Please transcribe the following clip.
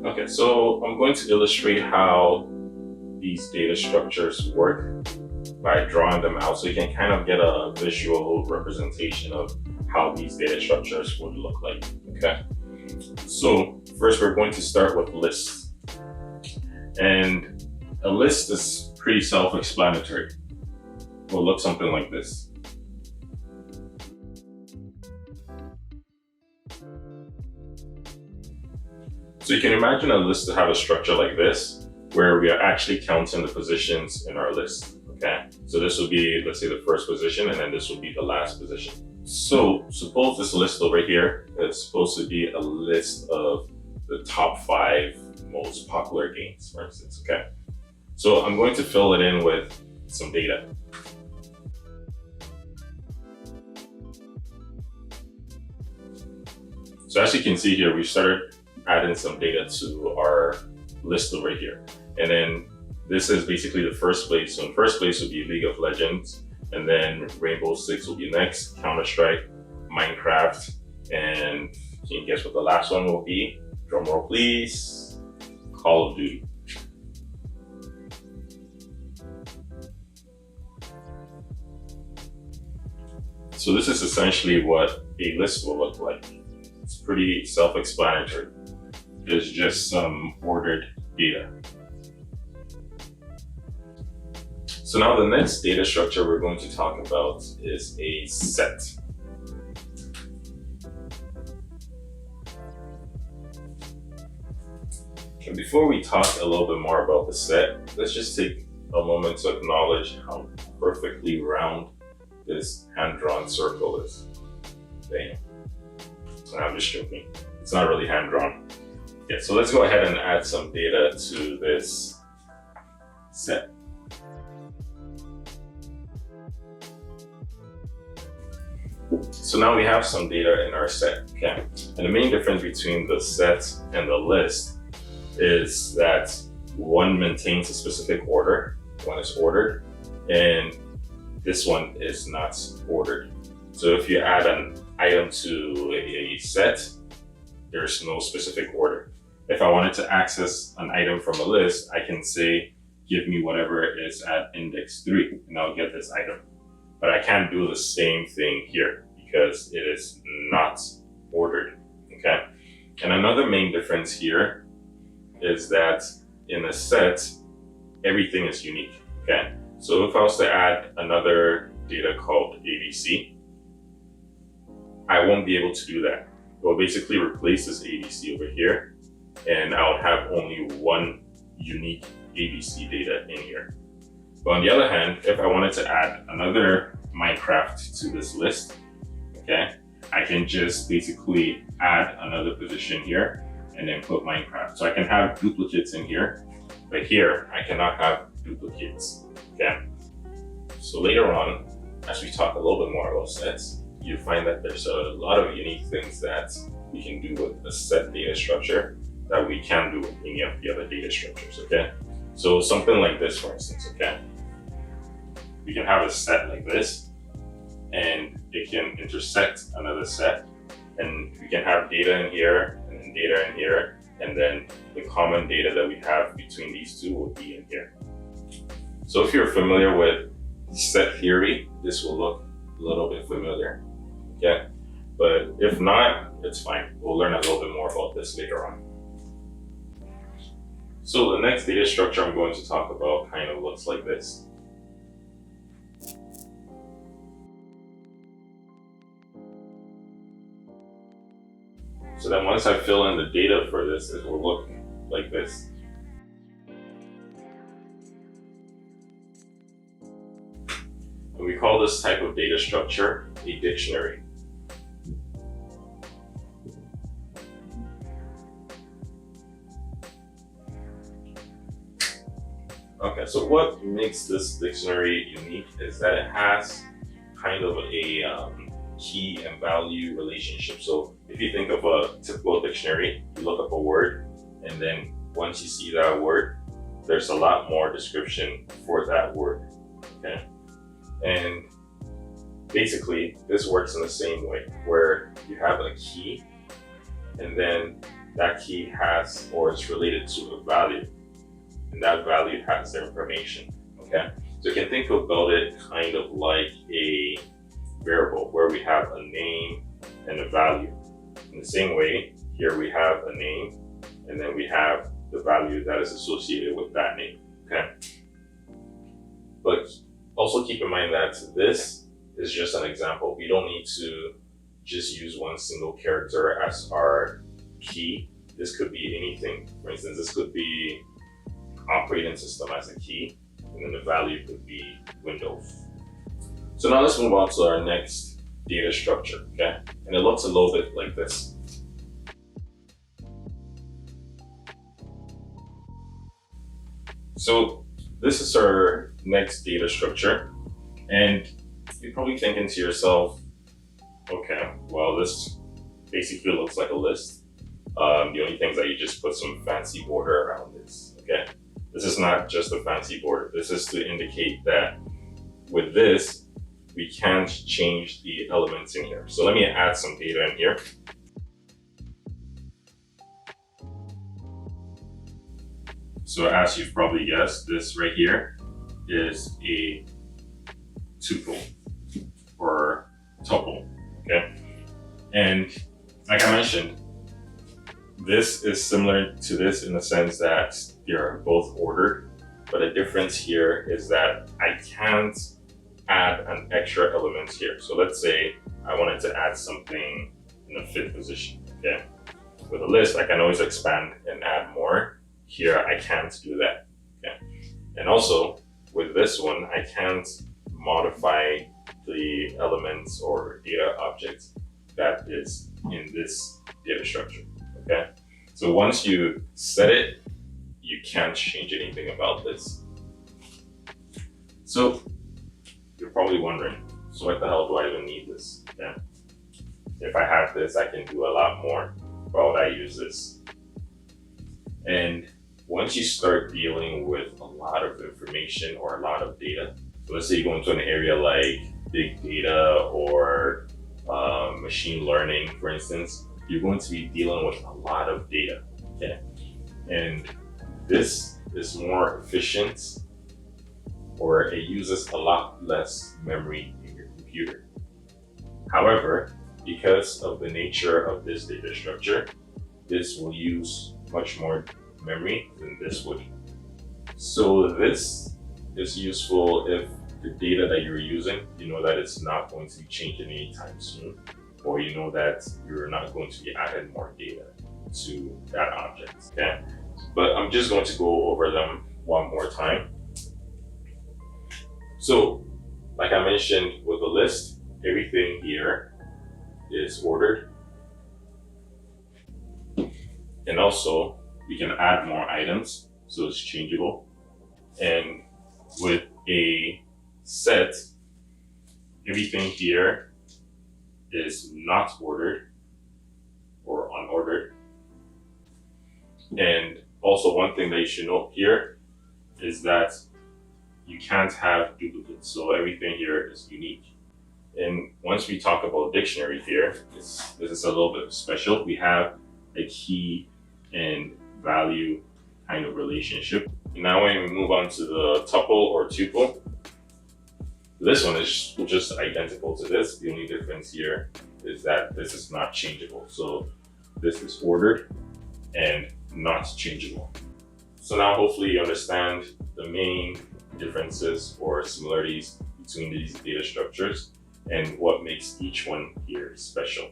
Okay, so I'm going to illustrate how these data structures work by drawing them out so you can kind of get a visual representation of how these data structures would look like, okay? So first we're going to start with lists. And a list is pretty self-explanatory. It will look something like this. So you can imagine a list to have a structure like this, where we are actually counting the positions in our list, okay? So this will be, let's say, the first position, and then this will be the last position. So suppose this list over here is supposed to be a list of the top 5 most popular games, for instance, okay? So I'm going to fill it in with some data. So as you can see here, we started adding some data to our list over here. And then this is basically the first place. So in first place would be League of Legends, and then Rainbow Six will be next, Counter-Strike, Minecraft, and can you guess what the last one will be? Drum roll please. Call of Duty. So this is essentially what a list will look like. It's pretty self-explanatory. There's just some ordered data. So now the next data structure we're going to talk about is a set. And before we talk a little bit more about the set, let's just take a moment to acknowledge how perfectly round this hand-drawn circle is. Damn. I'm just joking. It's not really hand-drawn. Yeah, so let's go ahead and add some data to this set. So now we have some data in our set, okay? And the main difference between the set and the list is that one maintains a specific order, one is ordered, and this one is not ordered. So if you add an item to a set, there's no specific order. If I wanted to access an item from a list, I can say, give me whatever is at index 3, and I'll get this item. But I can't do the same thing here because it is not ordered, okay? And another main difference here is that in a set, everything is unique, okay? So if I was to add another data called ABC, I won't be able to do that. It will basically replace this ABC over here, and I'll have only one unique ABC data in here. But on the other hand, if I wanted to add another Minecraft to this list, okay, I can just basically add another position here and then put Minecraft. So I can have duplicates in here, but here I cannot have duplicates, okay? So later on, as we talk a little bit more about sets, you find that there's a lot of unique things that we can do with a set data structure that we can't do with any of the other data structures, okay? So something like this, for instance, okay? We can have a set like this, and it can intersect another set, and we can have data in here, and then data in here, and then the common data that we have between these two will be in here. So if you're familiar with set theory, this will look a little bit familiar, okay? But if not, it's fine. We'll learn a little bit more about this later on. So the next data structure I'm going to talk about kind of looks like this. So then once I fill in the data for this, it will look like this. And we call this type of data structure a dictionary. Okay, so what makes this dictionary unique is that it has kind of a key and value relationship. So if you think of a typical dictionary, you look up a word, and then once you see that word, there's a lot more description for that word, okay? And basically, this works in the same way, where you have a key, and then that key has or is related to a value, and that value has the information. Okay, so you can think about it kind of like a variable where we have a name and a value. In the same way, here we have a name and then we have the value that is associated with that name. Okay, but also keep in mind that this is just an example. We don't need to just use one single character as our key. This could be anything. For instance, this could be operating system as a key, and then the value could be Windows. So now let's move on to our next data structure, okay? And it looks a little bit like this. So this is our next data structure, and you're probably thinking to yourself, okay, well, this basically looks like a list. The only thing is that you just put some fancy border around this, okay? This is not just a fancy border. This is to indicate that with this, we can't change the elements in here. So let me add some data in here. So as you've probably guessed, this right here is a tuple or tuple, okay? And like I mentioned, this is similar to this in the sense that they're both ordered, but the difference here is that I can't add an extra element here. So let's say I wanted to add something in the fifth position, okay? With a list, I can always expand and add more. Here, I can't do that, okay? And also, with this one, I can't modify the elements or data objects that is in this data structure, okay? So once you set it, you can't change anything about this. So you're probably wondering, so what the hell do I even need this? Okay? If I have this, I can do a lot more. Why would I use this? And once you start dealing with a lot of information or a lot of data, so let's say you go into an area like big data or machine learning, for instance, you're going to be dealing with a lot of data, okay? And this is more efficient, or it uses a lot less memory in your computer. However, because of the nature of this data structure, this will use much more memory than this would. So this is useful if the data that you're using, you know that it's not going to be changing anytime soon, or you know that you're not going to be adding more data to that object, okay? But I'm just going to go over them one more time. So, like I mentioned with the list, everything here is ordered. And also, we can add more items, so it's changeable. And with a set, everything here is not ordered or unordered. And also one thing that you should note here is that you can't have duplicates. So everything here is unique. And once we talk about dictionary here, this is a little bit special. We have a key and value kind of relationship. Now when we move on to the tuple or tuple, this one is just identical to this. The only difference here is that this is not changeable. So this is ordered and not changeable. So now hopefully you understand the main differences or similarities between these data structures and what makes each one here special.